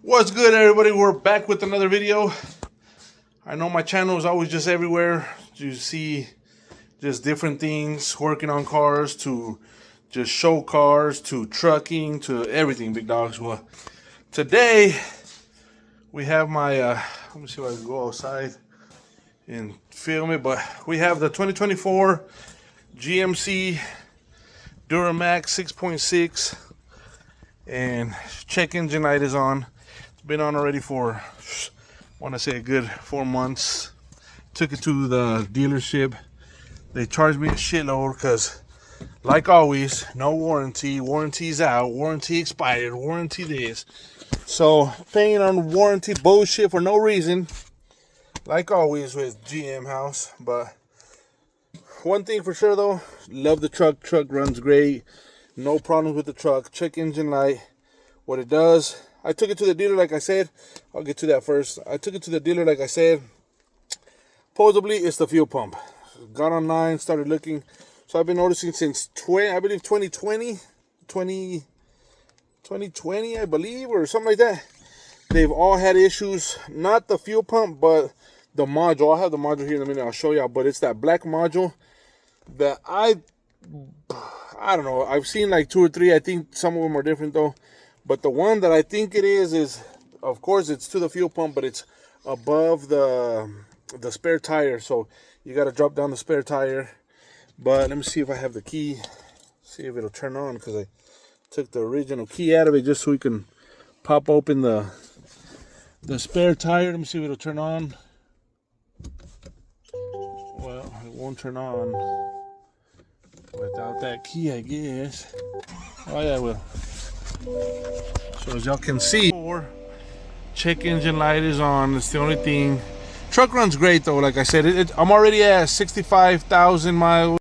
What's good, everybody? We're back with another video. I know my channel is always just everywhere. You see just different things, working on cars, to just show cars, to trucking, to everything, big dogs. Well, today we have my let me see if I can go outside and film it, but we have the 2024 GMC DURAMAX 6.6 and check engine light is on. Been on already for, I want to say, a good 4 months. Took it to the dealership. They charged me a shitload because, like always, no warranty. Warranty's out. Warranty expired. Warranty this. So, paying on warranty bullshit for no reason. Like always with GM house. But one thing for sure though, love the truck. Truck runs great. No problems with the truck. Check engine light. What it does, I took it to the dealer like I said. I'll get to that first. I took it to the dealer like I said. Supposedly it's the fuel pump. Got online, started looking. So I've been noticing since 2020, I believe, or something like that. They've all had issues. Not the fuel pump, but the module. I'll have the module here in a minute. I'll show y'all. But it's that black module that I don't know. I've seen like 2 or 3. I think some of them are different though. But the one that I think it is, of course, it's to the fuel pump, but it's above the spare tire. So you got to drop down the spare tire. But let me see if I have the key. See if it'll turn on, because I took the original key out of it just so we can pop open the spare tire. Let me see if it'll turn on. Well, it won't turn on without that key, I guess. Oh yeah, it will. So as y'all can see, check engine light is on. It's the only thing. Truck runs great though. Like I said, I'm already at 65,000 miles.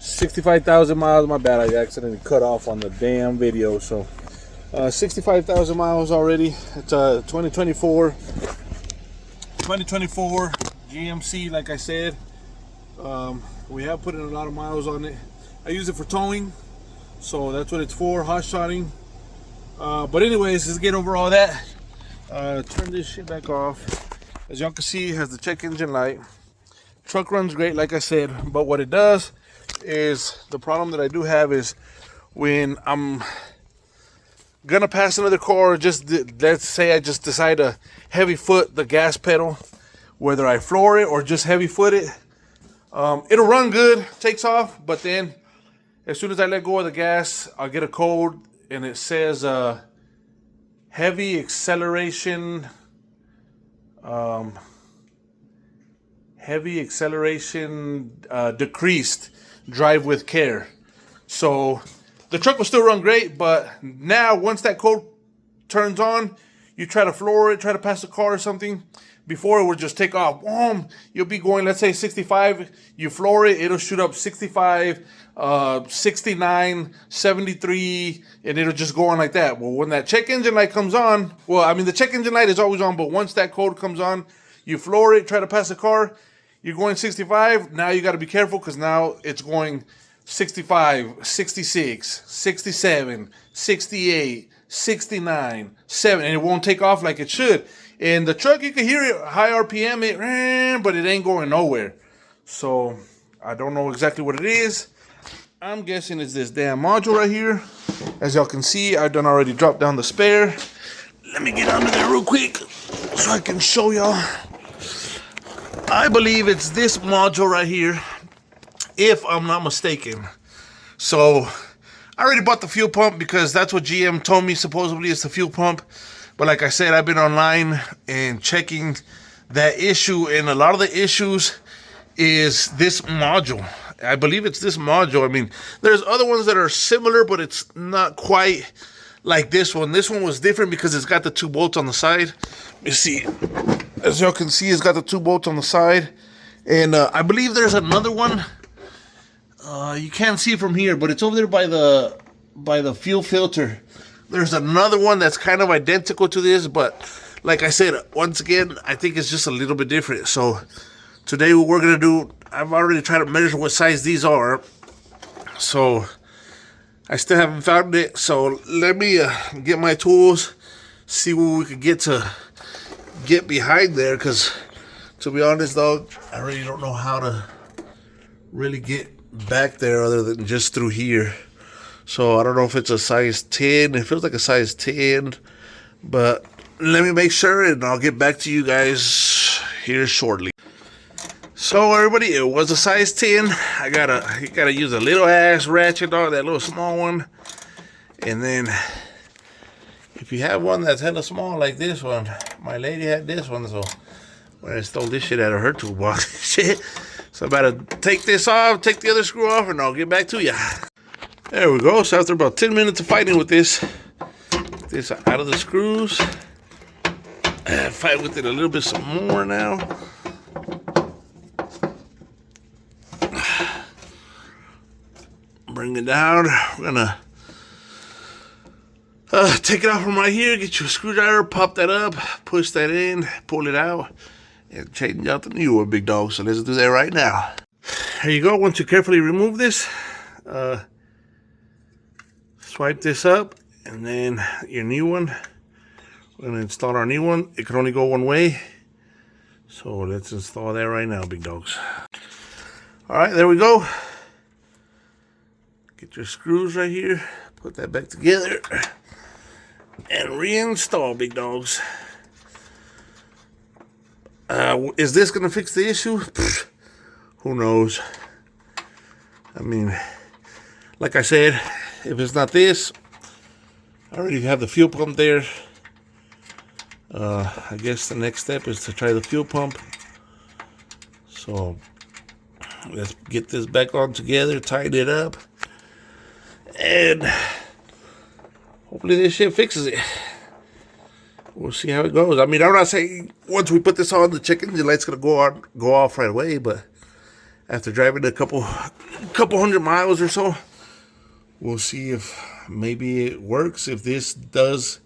65,000 miles. My bad, I accidentally cut off on the damn video. So 65,000 miles already. It's a 2024 GMC. Like I said, we have put in a lot of miles on it. I use it for towing, so that's what it's for, hot shotting. But anyways, let's get over all that. Turn this shit back off. As y'all can see, it has the check engine light. Truck runs great, like I said. But what it does is, the problem that I do have is when I'm gonna pass another car, just let's say I just decide to heavy foot the gas pedal, whether I floor it or just heavy foot it, it'll run good, takes off. But then as soon as I let go of the gas, I'll get a code and it says heavy acceleration decreased, drive with care. So the truck will still run great, but now once that code turns on, you try to floor it, try to pass a car or something. Before it would just take off. Boom, you'll be going, let's say 65, you floor it, it'll shoot up 65, 69, 73, and it'll just go on like that. Well, when that check engine light comes on, well, I mean, the check engine light is always on, but once that code comes on, you floor it, try to pass a car, you're going 65, now you got to be careful, because now it's going 65, 66, 67, 68, 69, 7, and it won't take off like it should. And the truck, you can hear it, high RPM, but it ain't going nowhere. So I don't know exactly what it is. I'm guessing it's this damn module right here. As y'all can see, I've done already dropped down the spare. Let me get under there real quick so I can show y'all. I believe it's this module right here, if I'm not mistaken. So I already bought the fuel pump because that's what GM told me supposedly is the fuel pump. But like I said, I've been online and checking that issue, and a lot of the issues is this module. I believe it's this module. I mean, there's other ones that are similar, but it's not quite like this one. This one was different because it's got the 2 bolts on the side. You see, as y'all can see, it's got the 2 bolts on the side. And I believe there's another one. You can't see it from here, but it's over there by the fuel filter. There's another one that's kind of identical to this, but like I said, once again, I think it's just a little bit different. So today what we're going to do, I've already tried to measure what size these are. So I still haven't found it. So let me get my tools, see what we could get behind there, because to be honest, dog, I really don't know how to really get back there other than just through here. So I don't know if it's a size 10. It feels like a size 10, but let me make sure and I'll get back to you guys here shortly. So everybody, it was a size 10. You gotta use a little ass ratchet, dog, that little small one. And then if you have one that's hella small like this one, my lady had this one, so when I stole this shit out of her toolbox, shit. So I better take this off, take the other screw off, and I'll get back to you. There we go. So after about 10 minutes of fighting with this out of the screws, fight with it a little bit some more now. Bring it down. We're gonna take it off from right here, get you a screwdriver, pop that up, push that in, pull it out, and change out the new one, big dog. So let's do that right now. There you go. Once you carefully remove this, swipe this up, and then your new one. We're gonna install our new one. It can only go one way. So let's install that right now, big dogs. All right, there we go. Get your screws right here, put that back together, and reinstall, big dogs. Is this gonna fix the issue? Pfft, who knows? I mean, like I said, if it's not this, I already have the fuel pump there. I guess the next step is to try the fuel pump. So let's get this back on together, tighten it up, and hopefully this shit fixes it. We'll see how it goes. I mean, I'm not saying once we put this on, the check engine light's gonna go off right away, but after driving a couple hundred miles or so, we'll see if maybe it works. If this does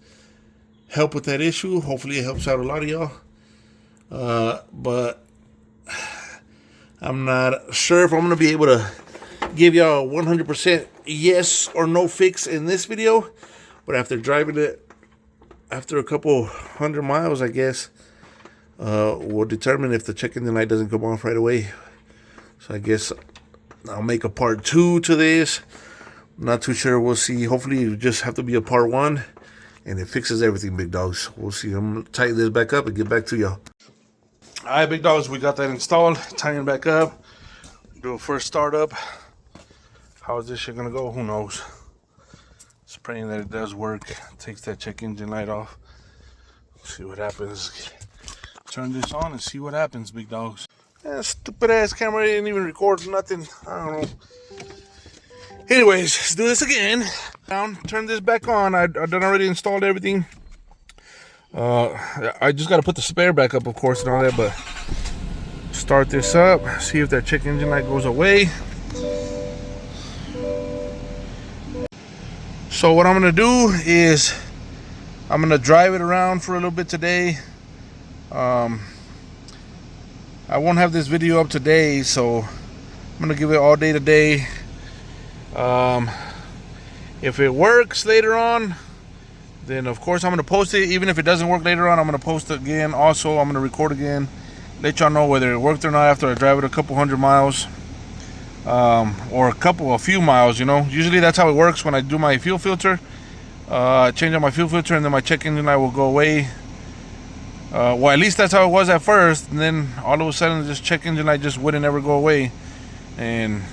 help with that issue, hopefully it helps out a lot of y'all. But I'm not sure if I'm gonna be able to give y'all a 100% yes or no fix in this video. But after driving it, after a couple hundred miles, I guess, we'll determine if the check engine light doesn't come off right away. So I guess I'll make a part 2 to this. I'm not too sure. We'll see. Hopefully it just have to be a part 1, and it fixes everything, big dogs. We'll see. I'm gonna tighten this back up and get back to y'all. All right, big dogs, we got that installed. Tighten it back up. Do a first startup. How is this shit gonna go? Who knows? Just praying that it does work. Takes that check engine light off. See what happens. Turn this on and see what happens, big dogs. Stupid ass camera didn't even record nothing. I don't know. Anyways, let's do this again. Turn this back on. I done already installed everything. I just got to put the spare back up, of course, and all that. But start this up. See if that check engine light goes away. So what I'm gonna do is I'm gonna drive it around for a little bit today. I won't have this video up today, so I'm gonna give it all day today. If it works later on, then of course I'm gonna post it. Even if it doesn't work later on, I'm gonna post it again. Also, I'm gonna record again, let y'all know whether it worked or not after I drive it a couple hundred miles. Or a few miles, you know. Usually that's how it works when I do my fuel filter. Change out my fuel filter, and then my check engine light will go away. Well, at least that's how it was at first, and then all of a sudden this check engine light just wouldn't ever go away. And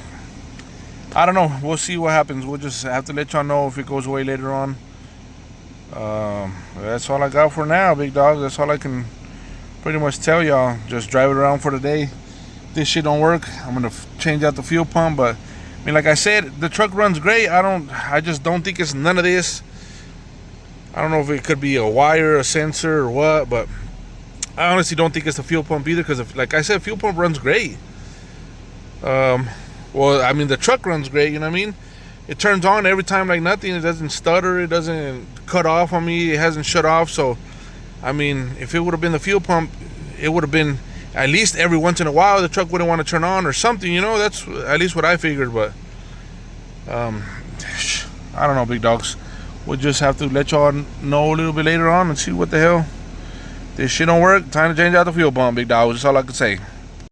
I don't know, we'll see what happens. We'll just have to let y'all know if it goes away later on. That's all I got for now, big dog. That's all I can pretty much tell y'all. Just drive it around for the day. This shit don't work, I'm gonna change out the fuel pump. But I mean, like I said, the truck runs great. I just don't think it's none of this. I don't know if it could be a wire, a sensor, or what, but I honestly don't think it's the fuel pump either, because like I said, fuel pump runs great. Well, I mean, the truck runs great, you know what I mean? It turns on every time like nothing. It doesn't stutter, it doesn't cut off on me, it hasn't shut off. So I mean, if it would have been the fuel pump, it would have been at least every once in a while the truck wouldn't want to turn on or something, you know. That's at least what I figured. But I don't know, big dogs. We'll just have to let y'all know a little bit later on and see what the hell. This shit don't work. Time to change out the fuel pump, big dog. That's all I can say.